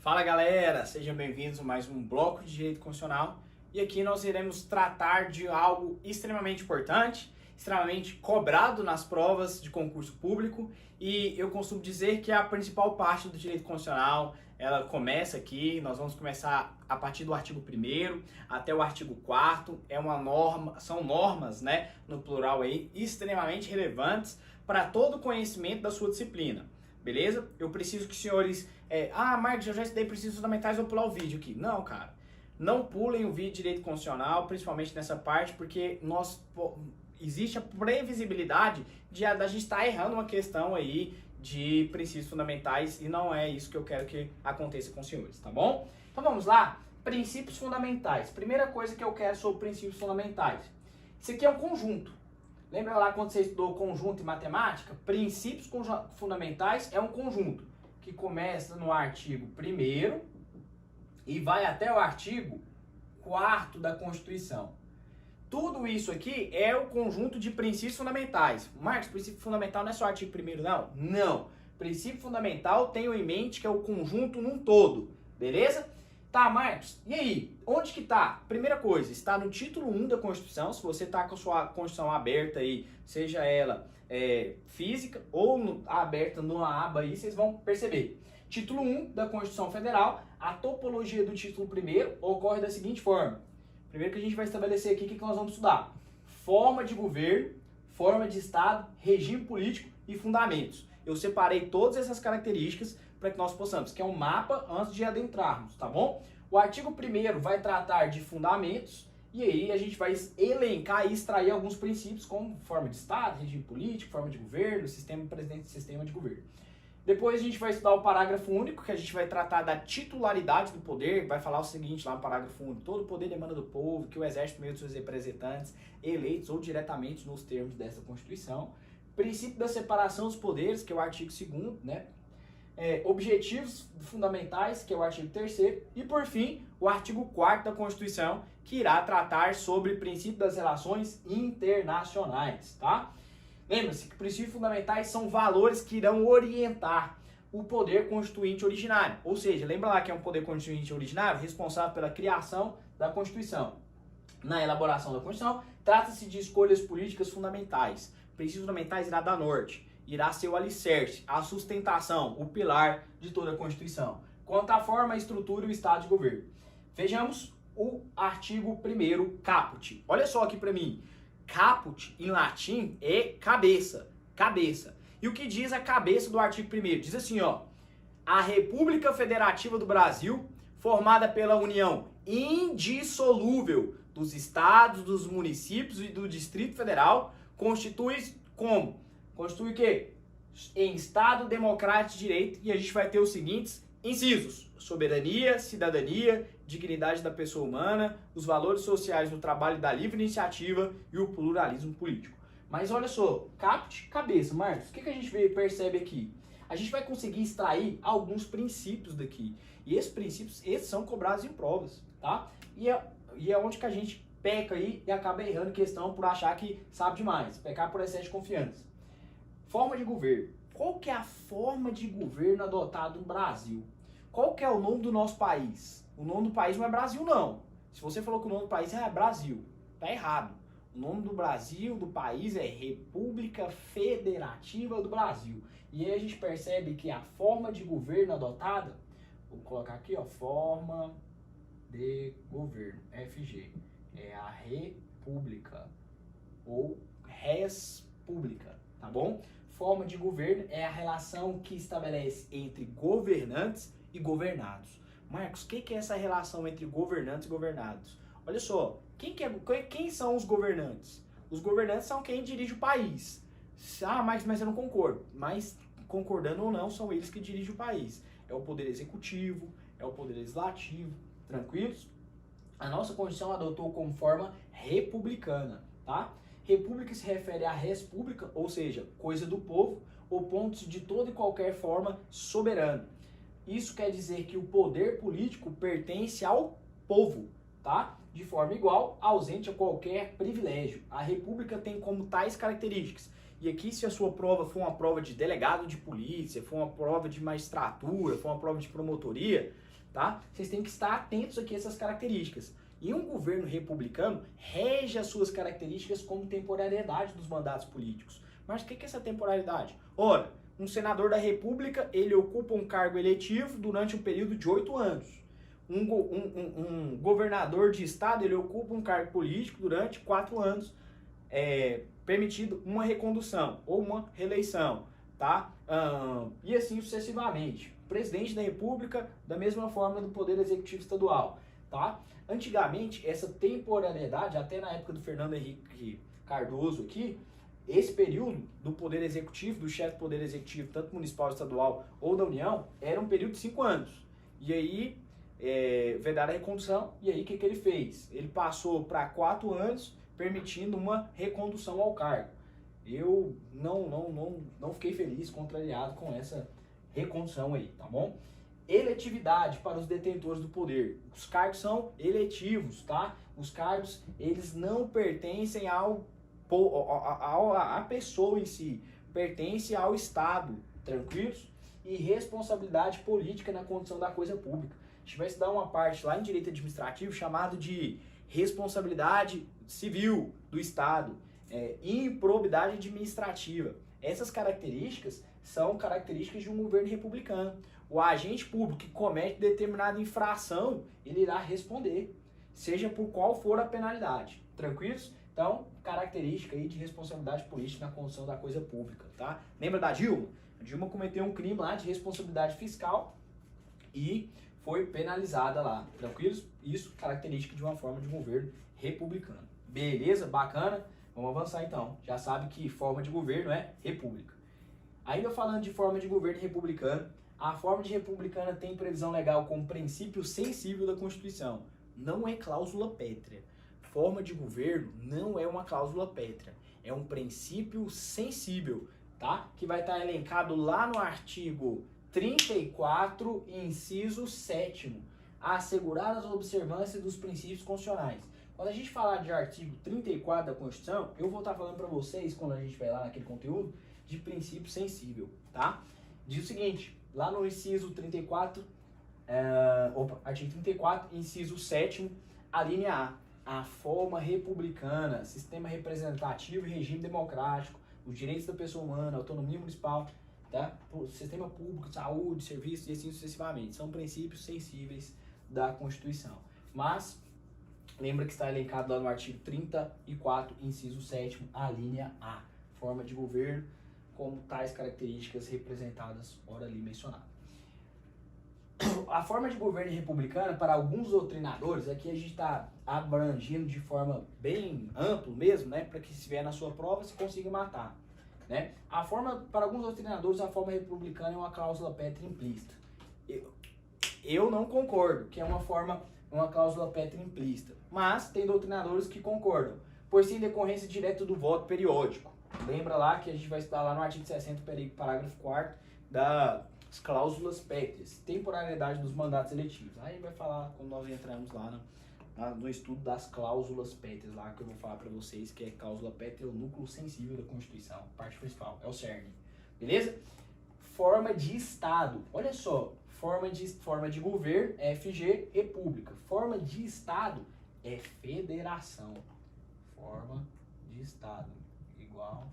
Fala galera, sejam bem-vindos a mais um bloco de Direito Constitucional e aqui nós iremos tratar de algo extremamente importante, extremamente cobrado nas provas de concurso público e eu costumo dizer que a principal parte do Direito Constitucional ela começa aqui, nós vamos começar a partir do artigo 1º até o artigo 4º, são normas, no plural aí, extremamente relevantes para todo o conhecimento da sua disciplina. Beleza? Eu preciso que os senhores... Marcos, eu já estudei princípios fundamentais, vou pular o vídeo aqui. Não, cara. Não pulem o vídeo de direito constitucional, principalmente nessa parte, porque existe a previsibilidade de a gente estar errando uma questão aí de princípios fundamentais e não é isso que eu quero que aconteça com os senhores, tá bom? Então vamos lá. Princípios fundamentais. Primeira coisa que eu quero sobre princípios fundamentais. Isso aqui é um conjunto. Lembra lá quando você estudou conjunto em matemática? Princípios fundamentais é um conjunto que começa no artigo 1º e vai até o artigo 4º da Constituição. Tudo isso aqui é o conjunto de princípios fundamentais. Marcos, princípio fundamental não é só o artigo 1º, não? Não. Princípio fundamental tenho em mente que é o conjunto num todo, beleza? Tá, Marcos, e aí? Onde que tá? Primeira coisa, está no título 1 da Constituição. Se você tá com a sua Constituição aberta aí, seja ela física ou aberta numa aba aí, vocês vão perceber. Título 1 da Constituição Federal, a topologia do título 1º ocorre da seguinte forma. Primeiro que a gente vai estabelecer aqui o que nós vamos estudar. Forma de governo, forma de Estado, regime político e fundamentos. Eu separei todas essas características para que nós possamos, que é um mapa antes de adentrarmos, tá bom? O artigo 1º vai tratar de fundamentos e aí a gente vai elencar e extrair alguns princípios como forma de Estado, regime político, forma de governo, sistema presidente e sistema de governo. Depois a gente vai estudar o parágrafo único, que a gente vai tratar da titularidade do poder, vai falar o seguinte lá no parágrafo único: todo poder emana do povo, que o exerce por meio de seus representantes, eleitos ou diretamente nos termos dessa Constituição. Princípio da separação dos poderes, que é o artigo 2º, objetivos fundamentais, que é o artigo 3º, e por fim, o artigo 4º da Constituição, que irá tratar sobre o princípio das relações internacionais, tá? Lembra-se que princípios fundamentais são valores que irão orientar o poder constituinte originário, ou seja, lembra lá que é um poder constituinte originário responsável pela criação da Constituição. Na elaboração da Constituição, trata-se de escolhas políticas fundamentais. Princípios fundamentais irá dar norte, irá ser o alicerce, a sustentação, o pilar de toda a Constituição. Quanto à forma, a estrutura e o estado de governo. Vejamos o artigo 1º, caput. Olha só aqui para mim. Caput, em latim, é cabeça. Cabeça. E o que diz a cabeça do artigo 1º? Diz assim, ó. A República Federativa do Brasil, formada pela união indissolúvel dos estados, dos municípios e do Distrito Federal, constitui como? Constitui o quê? Em Estado Democrático de Direito, e a gente vai ter os seguintes incisos: soberania, cidadania, dignidade da pessoa humana, os valores sociais no trabalho da livre iniciativa e o pluralismo político. Mas olha só, caput, cabeça, Marcos, o que a gente percebe aqui? A gente vai conseguir extrair alguns princípios daqui, e esses princípios, esses são cobrados em provas, tá? E é onde que a gente peca aí e acaba errando questão por achar que sabe demais, pecar por excesso de confiança. Forma de governo. Qual que é a forma de governo adotada no Brasil? Qual que é o nome do nosso país? O nome do país não é Brasil, não. Se você falou que o nome do país é Brasil, tá errado. O nome do Brasil, do país, é República Federativa do Brasil. E aí a gente percebe que a forma de governo adotada, vou colocar aqui, ó, forma de governo, FG, é a República ou Res Pública, tá bom? Forma de governo é a relação que estabelece entre governantes e governados. Marcos, o que é essa relação entre governantes e governados? Olha só, quem são os governantes? Os governantes são quem dirige o país. Mas eu não concordo. Mas, concordando ou não, são eles que dirigem o país. É o poder executivo, é o poder legislativo. Tranquilos? A nossa Constituição adotou como forma republicana, tá? República se refere à res pública, ou seja, coisa do povo, opondo-se de toda e qualquer forma soberano. Isso quer dizer que o poder político pertence ao povo, tá? De forma igual, ausente a qualquer privilégio. A República tem como tais características: E aqui, se a sua prova for uma prova de delegado de polícia, for uma prova de magistratura, for uma prova de promotoria, tá? Vocês têm que estar atentos aqui a essas características. E um governo republicano rege as suas características como temporariedade dos mandatos políticos. Mas o que é essa temporalidade? Ora, um senador da República, ele ocupa um cargo eletivo durante um período de 8 anos. Um governador de estado, ele ocupa um cargo político durante 4 anos, permitido uma recondução ou uma reeleição, tá? E assim sucessivamente. O presidente da República, da mesma forma do Poder Executivo Estadual, tá? Antigamente, essa temporalidade, até na época do Fernando Henrique Cardoso aqui, esse período do Poder Executivo, do chefe do Poder Executivo, tanto municipal, estadual ou da União, era um período de 5 anos. E aí, vedada a recondução, e aí o que ele fez? Ele passou para 4 anos, permitindo uma recondução ao cargo. Eu não fiquei feliz, contrariado com essa recondução aí, tá bom? Eletividade para os detentores do poder. Os cargos são eletivos, tá? Os cargos, eles não pertencem a pessoa em si, pertence ao Estado, tranquilos? E responsabilidade política na condução da coisa pública. A gente vai estudar uma parte lá em direito administrativo chamado de responsabilidade civil do Estado, improbidade administrativa. Essas características são características de um governo republicano. O agente público que comete determinada infração, ele irá responder, seja por qual for a penalidade. Tranquilos? Então, característica aí de responsabilidade política na condução da coisa pública, tá? Lembra da Dilma? A Dilma cometeu um crime lá de responsabilidade fiscal e foi penalizada lá, tranquilos? Isso, característica de uma forma de um governo republicano. Beleza? Bacana? Vamos avançar então. Já sabe que forma de governo é república. Ainda falando de forma de governo republicano, a forma de republicana tem previsão legal como princípio sensível da Constituição. Não é cláusula pétrea. Forma de governo não é uma cláusula pétrea. É um princípio sensível, tá? Que vai estar elencado lá no artigo 34, inciso 7º. Assegurar as observâncias dos princípios constitucionais. Quando a gente falar de artigo 34 da Constituição, eu vou estar falando para vocês, quando a gente vai lá naquele conteúdo, de princípio sensível, tá? Diz o seguinte, lá no inciso 34, artigo 34, inciso 7º, a linha A forma republicana, sistema representativo e regime democrático, os direitos da pessoa humana, autonomia municipal, tá? Sistema público, saúde, serviços e assim sucessivamente. São princípios sensíveis da Constituição. Mas, lembra que está elencado lá no artigo 34, inciso 7º, a linha A. Forma de governo, como tais características representadas, ora ali mencionado. A forma de governo republicana, para alguns doutrinadores, aqui a gente está abrangindo de forma bem ampla mesmo, né? Para que se vier na sua prova, você consiga matar. Né? A forma, para alguns doutrinadores, a forma republicana é uma cláusula pétrea implícita. Eu não concordo que é uma cláusula pétrea implícita, mas tem doutrinadores que concordam, por sim decorrência direta do voto periódico. Lembra lá que a gente vai estudar lá no artigo 60, parágrafo 4º, das cláusulas pétreas, temporalidade dos mandatos eletivos. Aí vai falar quando nós entramos lá no estudo das cláusulas pétreas, lá que eu vou falar para vocês, que é cláusula pétrea, o núcleo sensível da Constituição, parte principal, é o cerne. Beleza? Forma de Estado. Olha só, forma de governo, FG, república. Forma de Estado é federação. Forma de Estado igual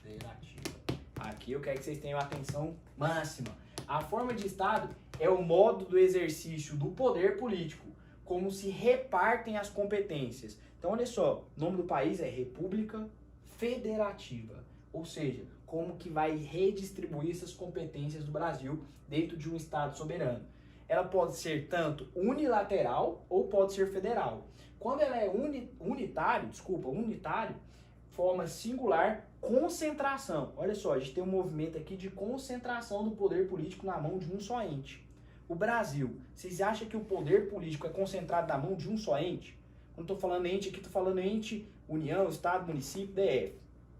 federativa. Aqui eu quero que vocês tenham atenção máxima. A forma de Estado é o modo do exercício do poder político, como se repartem as competências. Então, olha só, o nome do país é República Federativa, ou seja, como que vai redistribuir essas competências do Brasil dentro de um Estado soberano. Ela pode ser tanto unilateral ou pode ser federal. Quando ela é unitário, forma singular, concentração. Olha só, a gente tem um movimento aqui de concentração do poder político na mão de um só ente. O Brasil, vocês acham que o poder político é concentrado na mão de um só ente? Quando estou falando ente aqui, estou falando ente, União, Estado, Município, DF.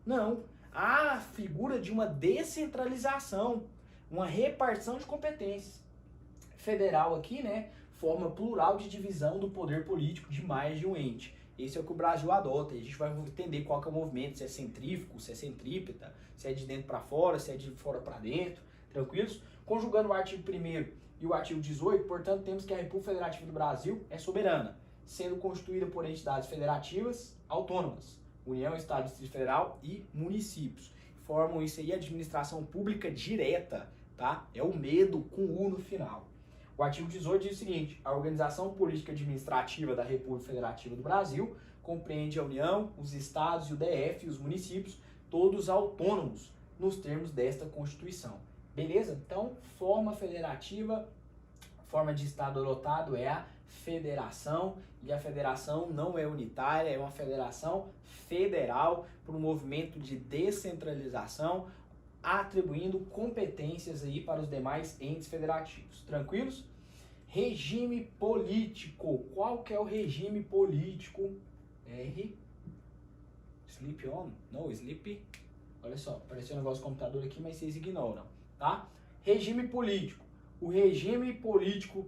Não. Há a figura de uma descentralização, uma repartição de competências. Federal aqui, né, forma plural de divisão do poder político de mais de um ente. esse é o que o Brasil adota. E a gente vai entender qual que é o movimento, se é centrífugo, se é centrípeta, se é de dentro para fora, se é de fora para dentro, tranquilos? Conjugando o artigo 1º e o artigo 18, portanto, temos que a República Federativa do Brasil é soberana, sendo constituída por entidades federativas autônomas, União, Estado, Distrito Federal e municípios. Formam isso aí a administração pública direta, tá? É o medo com U no final. O artigo 18 diz o seguinte: a organização política administrativa da República Federativa do Brasil compreende a União, os estados e o DF e os municípios, todos autônomos nos termos desta Constituição. Beleza? Então, forma federativa, forma de estado adotado é a federação, e a federação não é unitária, é uma federação federal por um movimento de descentralização, atribuindo competências aí para os demais entes federativos. Tranquilos? Regime político. Qual que é o regime político? R. Sleep on? Não, sleep. Olha só, apareceu um negócio do computador aqui, mas vocês ignoram, tá? Regime político. O regime político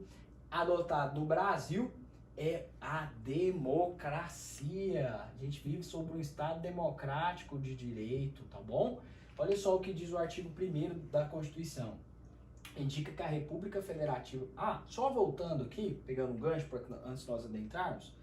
adotado no Brasil é a democracia. A gente vive sobre um Estado democrático de direito, tá bom? Olha só o que diz o artigo 1º da Constituição. Indica que a República Federativa... só voltando aqui, pegando um gancho antes de nós adentrarmos,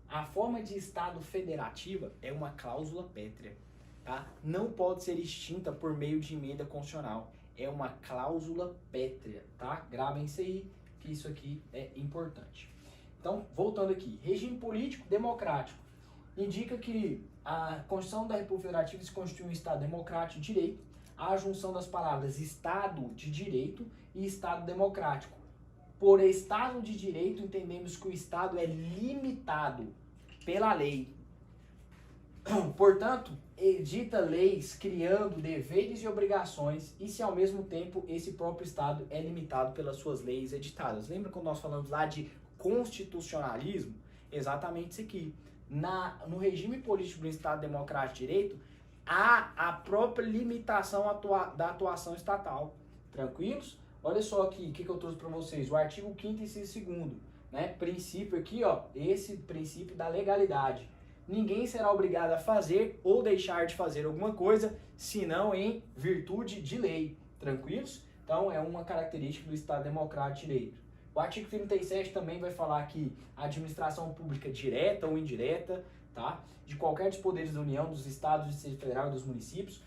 a forma de Estado federativa é uma cláusula pétrea, tá? Não pode ser extinta por meio de emenda constitucional. É uma cláusula pétrea, tá? Gravem isso aí, que isso aqui é importante. Então, voltando aqui, regime político democrático indica que a Constituição da República Federativa se constitui um Estado democrático de direito, a junção das palavras Estado de Direito e Estado Democrático. Por Estado de Direito, entendemos que o Estado é limitado pela lei. Portanto, edita leis criando deveres e obrigações, e se ao mesmo tempo esse próprio Estado é limitado pelas suas leis editadas. Lembra quando nós falamos lá de constitucionalismo? Exatamente isso aqui. No regime político do Estado Democrático de Direito, há a própria limitação da atuação estatal. Tranquilos? Olha só aqui o que eu trouxe para vocês. O artigo 5º, inciso 2º, né? Princípio aqui, ó, esse princípio da legalidade. Ninguém será obrigado a fazer ou deixar de fazer alguma coisa, senão em virtude de lei. Tranquilos? Então, é uma característica do Estado Democrático de Direito. O artigo 37 também vai falar que a administração pública direta ou indireta, tá, de qualquer dos poderes da União, dos Estados, do Distrito Federal e dos municípios,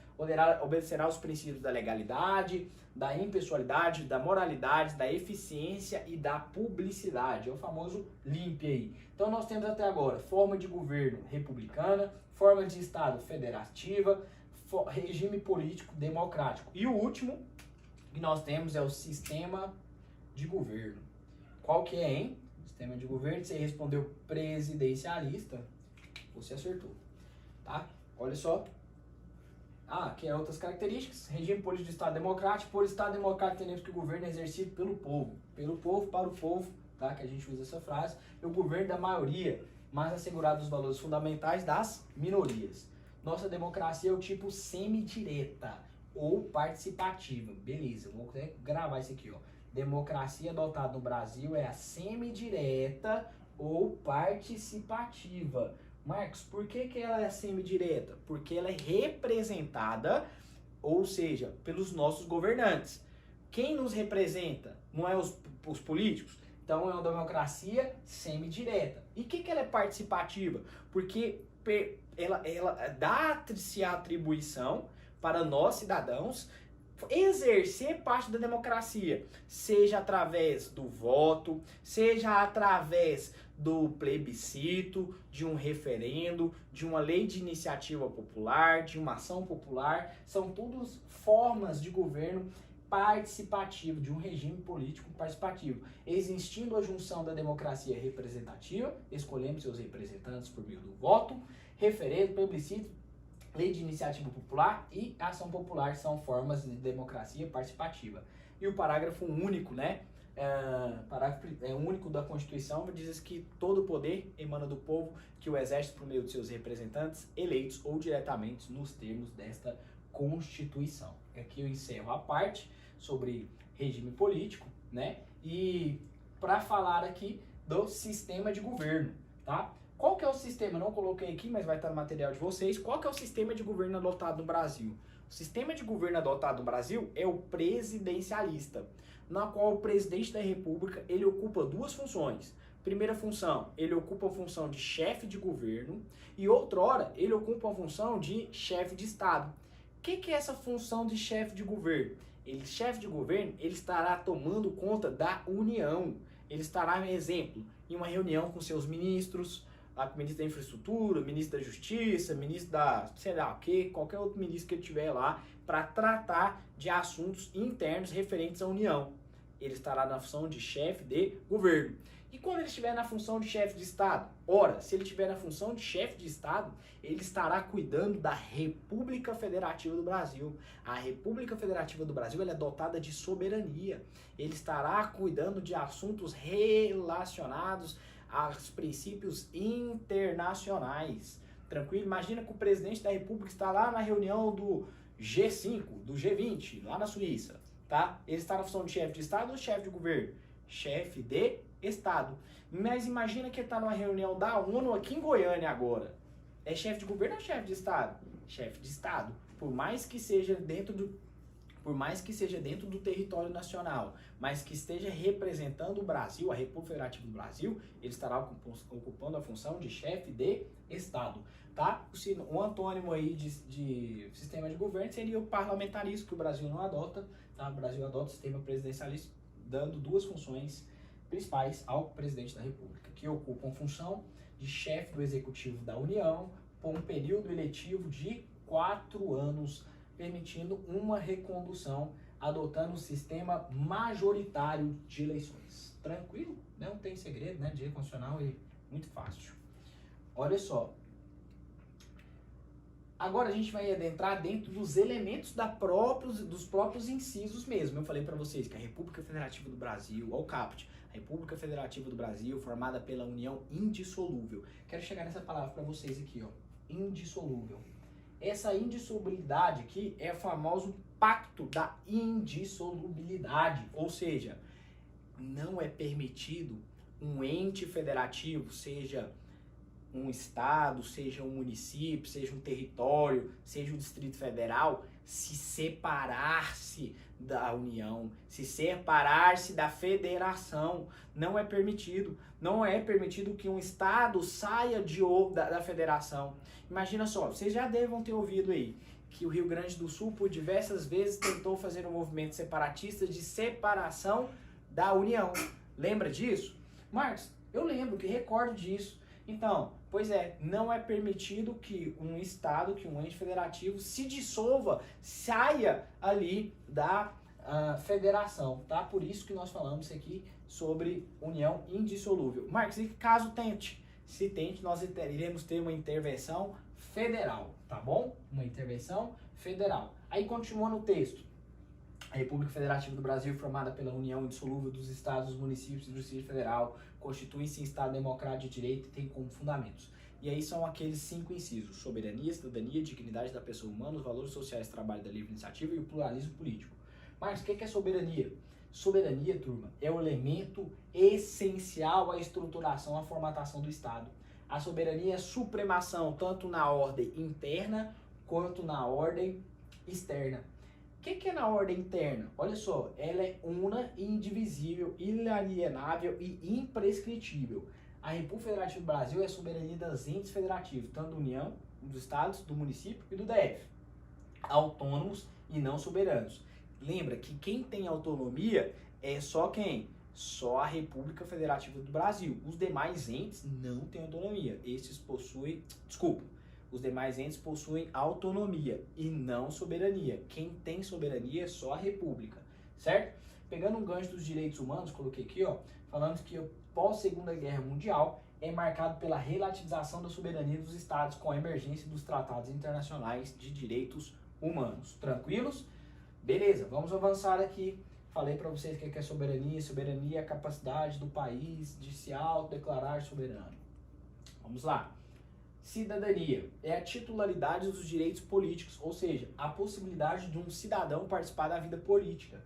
obedecerá aos princípios da legalidade, da impessoalidade, da moralidade, da eficiência e da publicidade. É o famoso LIMP aí. Então nós temos até agora forma de governo republicana, forma de Estado federativa, regime político democrático. E o último que nós temos é o sistema de governo. Qual que é, hein? Sistema de governo, você respondeu presidencialista, você acertou, tá? Olha só. Aqui é outras características. Regime político do Estado Democrático. Por Estado Democrático, entendemos que o governo é exercido pelo povo. Pelo povo, para o povo, tá? Que a gente usa essa frase. É o governo da maioria, mas assegurado os valores fundamentais das minorias. Nossa democracia é o tipo semidireta ou participativa. Beleza, vou até gravar isso aqui, ó. Democracia adotada no Brasil é a semidireta ou participativa. Marcos, por que ela é semidireta? Porque ela é representada, ou seja, pelos nossos governantes. Quem nos representa? Não é os políticos? Então é uma democracia semidireta. E que ela é participativa? Porque ela dá-se a atribuição para nós, cidadãos, exercer parte da democracia, seja através do voto, seja através do plebiscito, de um referendo, de uma lei de iniciativa popular, de uma ação popular. São todas formas de governo participativo, de um regime político participativo. Existindo a junção da democracia representativa, escolhemos seus representantes por meio do voto, referendo, plebiscito, lei de iniciativa popular e ação popular são formas de democracia participativa. E o parágrafo único, né? Parágrafo único da Constituição diz que todo o poder emana do povo, que o exerce por meio de seus representantes eleitos ou diretamente nos termos desta Constituição. Aqui eu encerro a parte sobre regime político, né? E para falar aqui do sistema de governo, tá? Qual que é o sistema? Não coloquei aqui, mas vai estar no material de vocês. Qual que é o sistema de governo adotado no Brasil? O sistema de governo adotado no Brasil é o presidencialista, na qual o presidente da República ele ocupa duas funções. Primeira função, ele ocupa a função de chefe de governo e outrora ele ocupa a função de chefe de Estado. O que é essa função de chefe de governo? Chefe de governo, ele estará tomando conta da União. Ele estará, exemplo, em uma reunião com seus ministros, o ministro da Infraestrutura, ministro da Justiça, ministro da, sei lá o que, qualquer outro ministro que ele tiver lá, para tratar de assuntos internos referentes à União. Ele estará na função de chefe de governo. E quando ele estiver na função de chefe de Estado? Ora, se ele estiver na função de chefe de Estado, ele estará cuidando da República Federativa do Brasil. A República Federativa do Brasil ela é dotada de soberania. Ele estará cuidando de assuntos relacionados aos princípios internacionais. Tranquilo? Imagina que o presidente da República está lá na reunião do G5, do G20, lá na Suíça. Tá? Ele está na função de chefe de Estado ou chefe de governo? Chefe de Estado. Mas imagina que ele está numa reunião da ONU aqui em Goiânia agora. É chefe de governo ou chefe de Estado? Chefe de Estado. Por mais que seja dentro do território nacional, mas que esteja representando o Brasil, a República Federativa do Brasil, ele estará ocupando a função de chefe de Estado. Tá? Um antônimo aí de sistema de governo seria o parlamentarismo, que o Brasil não adota. Tá? O Brasil adota o sistema presidencialista, dando duas funções principais ao presidente da República, que ocupam a função de chefe do Executivo da União por um período eletivo de 4 anos, permitindo uma recondução, adotando um sistema majoritário de eleições. Tranquilo? Não tem segredo, né? Direito constitucional é muito fácil. Olha só. Agora a gente vai adentrar dentro dos elementos dos próprios incisos mesmo. Eu falei para vocês que a República Federativa do Brasil, ao CAPT, a República Federativa do Brasil, formada pela União Indissolúvel. Quero chegar nessa palavra para vocês aqui, ó. Indissolúvel. Essa indissolubilidade aqui é o famoso pacto da indissolubilidade, ou seja, não é permitido um ente federativo, seja um estado, seja um município, seja um território, seja um distrito federal, se separar-se da União, se separar-se da federação. Não é permitido. Não é permitido que um estado saia da federação. Imagina só, vocês já devem ter ouvido aí que o Rio Grande do Sul, por diversas vezes, tentou fazer um movimento separatista de separação da União. Lembra disso? Marcos, eu lembro, que recordo disso. Então, pois é, não é permitido que um estado, que um ente federativo se dissolva, saia ali da federação, tá? Por isso que nós falamos aqui sobre união indissolúvel. Marcos, e caso tente? Se tente, nós iremos ter uma intervenção federal, tá bom? Uma intervenção federal. Aí continua no texto. A República Federativa do Brasil, formada pela união indissolúvel dos estados, dos municípios e do Distrito Federal, constitui-se em Estado democrático de direito e tem como fundamentos. E aí são aqueles 5 incisos: soberania, cidadania, dignidade da pessoa humana, os valores sociais, trabalho da livre iniciativa e o pluralismo político. Marcos, o que é soberania? Soberania, turma, é o elemento essencial à estruturação, à formatação do Estado. A soberania é supremação tanto na ordem interna quanto na ordem externa. O que é na ordem interna? Olha só, ela é una e indivisível, inalienável e imprescritível. A República Federativa do Brasil é a soberania dos entes federativos, tanto da União, dos estados, do município e do DF. Autônomos e não soberanos. Lembra que quem tem autonomia é só quem? Só a República Federativa do Brasil. Os demais entes não têm autonomia. Os demais entes possuem autonomia e não soberania. Quem tem soberania é só a República, certo? Pegando um gancho dos direitos humanos, coloquei aqui, ó, falando que pós-Segunda Guerra Mundial é marcado pela relativização da soberania dos estados com a emergência dos tratados internacionais de direitos humanos. Tranquilos? Beleza, vamos avançar aqui. Falei para vocês o que é soberania. Soberania é a capacidade do país de se autodeclarar soberano. Vamos lá. Cidadania é a titularidade dos direitos políticos, ou seja, a possibilidade de um cidadão participar da vida política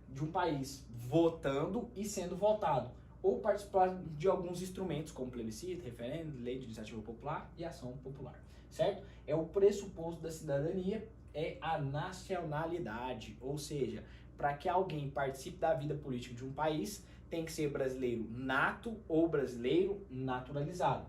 de um país, votando e sendo votado. ou participar de alguns instrumentos como plebiscito, referendo, lei de iniciativa popular e ação popular, certo? É o pressuposto da cidadania, é a nacionalidade, ou seja, para que alguém participe da vida política de um país, tem que ser brasileiro nato ou brasileiro naturalizado.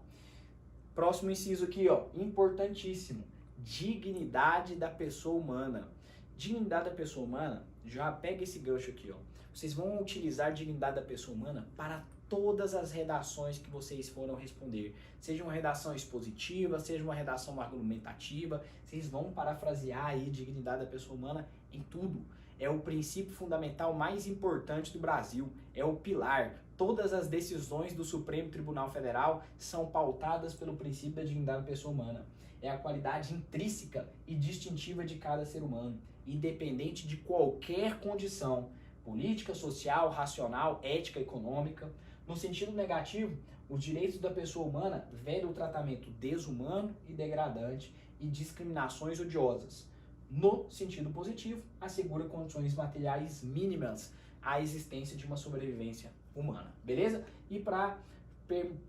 Próximo inciso aqui, ó, importantíssimo, dignidade da pessoa humana. Dignidade da pessoa humana, já pega esse gancho aqui, ó. Vocês vão utilizar dignidade da pessoa humana para todas as redações que vocês foram responder. Seja uma redação expositiva, seja uma redação argumentativa, vocês vão parafrasear aí dignidade da pessoa humana em tudo. É o princípio fundamental mais importante do Brasil, é o pilar. Todas as decisões do Supremo Tribunal Federal são pautadas pelo princípio da dignidade da pessoa humana. É a qualidade intrínseca e distintiva de cada ser humano, independente de qualquer condição política, social, racional, ética, econômica. No sentido negativo, os direitos da pessoa humana vedam o tratamento desumano e degradante e discriminações odiosas. No sentido positivo, assegura condições materiais mínimas à existência de uma sobrevivência humana, beleza? E para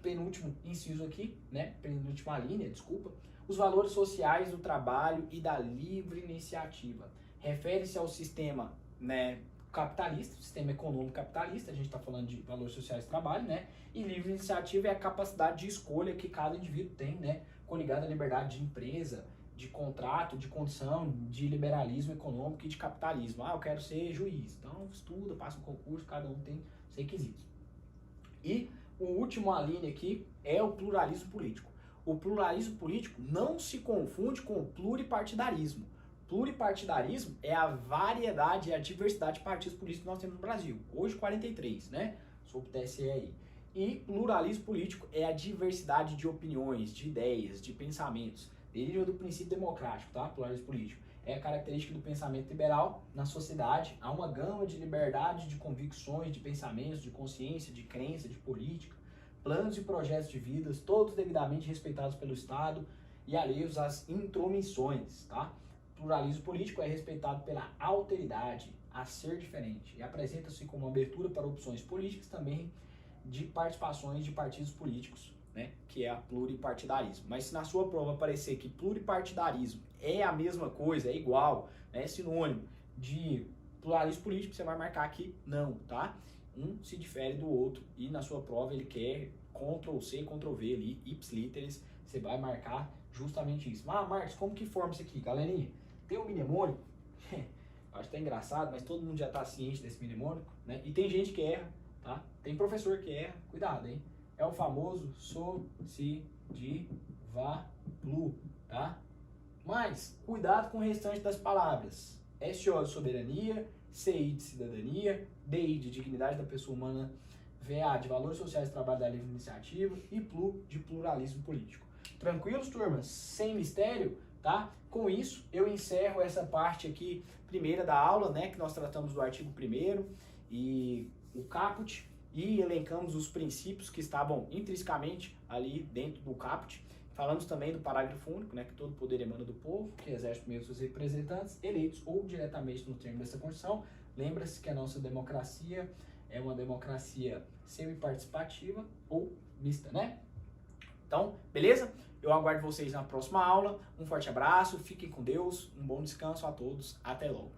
penúltimo inciso aqui, né, penúltima linha, desculpa, os valores sociais do trabalho e da livre iniciativa. Refere-se ao sistema, né, capitalista, sistema econômico capitalista, a gente está falando de valores sociais do trabalho, né? E livre iniciativa é a capacidade de escolha que cada indivíduo tem, né? Coligada à liberdade de empresa, de contrato, de condição, de liberalismo econômico e de capitalismo. Ah, eu quero ser juiz. Então, estuda, passa um concurso, cada um tem os requisitos. E o último linha aqui é o pluralismo político. O pluralismo político não se confunde com o pluripartidarismo. Pluripartidarismo é a variedade e a diversidade de partidos políticos que nós temos no Brasil. Hoje 43, né? Sob o TSE aí. E pluralismo político é a diversidade de opiniões, de ideias, de pensamentos. Deriva do princípio democrático, tá? Pluralismo político. É a característica do pensamento liberal na sociedade. Há uma gama de liberdade, de convicções, de pensamentos, de consciência, de crença, de política, planos e projetos de vidas, todos devidamente respeitados pelo Estado e alheios às intromissões, tá? Pluralismo político é respeitado pela alteridade, a ser diferente, e apresenta-se como abertura para opções políticas também de participações de partidos políticos, né, que é a pluripartidarismo. Mas se na sua prova aparecer que pluripartidarismo é a mesma coisa, é igual, né, é sinônimo de pluralismo político, você vai marcar aqui não, tá? Um se difere do outro e na sua prova ele quer Ctrl+C, Ctrl+V ali, ipsiliteris, você vai marcar justamente isso. Ah, Marcos, como que forma isso aqui, galerinha? Tem um mnemônico, acho que tá engraçado, mas todo mundo já tá ciente desse mnemônico, né? E tem gente que erra, tá? Tem professor que erra, cuidado, hein? É o famoso so, si, di, va, plu, tá? Mas, cuidado com o restante das palavras. SO de soberania, CI de cidadania, DI de dignidade da pessoa humana, VA de valores sociais do trabalho da livre iniciativa e PLU de pluralismo político. Tranquilos, turmas? Sem mistério, tá? Com isso, eu encerro essa parte aqui, primeira da aula, né? Que nós tratamos do artigo 1º e o caput e elencamos os princípios que estavam intrinsecamente ali dentro do caput. Falamos também do parágrafo único, né? Que todo poder emana do povo, que exerce primeiro seus representantes, eleitos ou diretamente no termo dessa Constituição. Lembra-se que a nossa democracia é uma democracia semi-participativa ou mista, né? Então, beleza? Eu aguardo vocês na próxima aula. Um forte abraço, fiquem com Deus, um bom descanso a todos, até logo.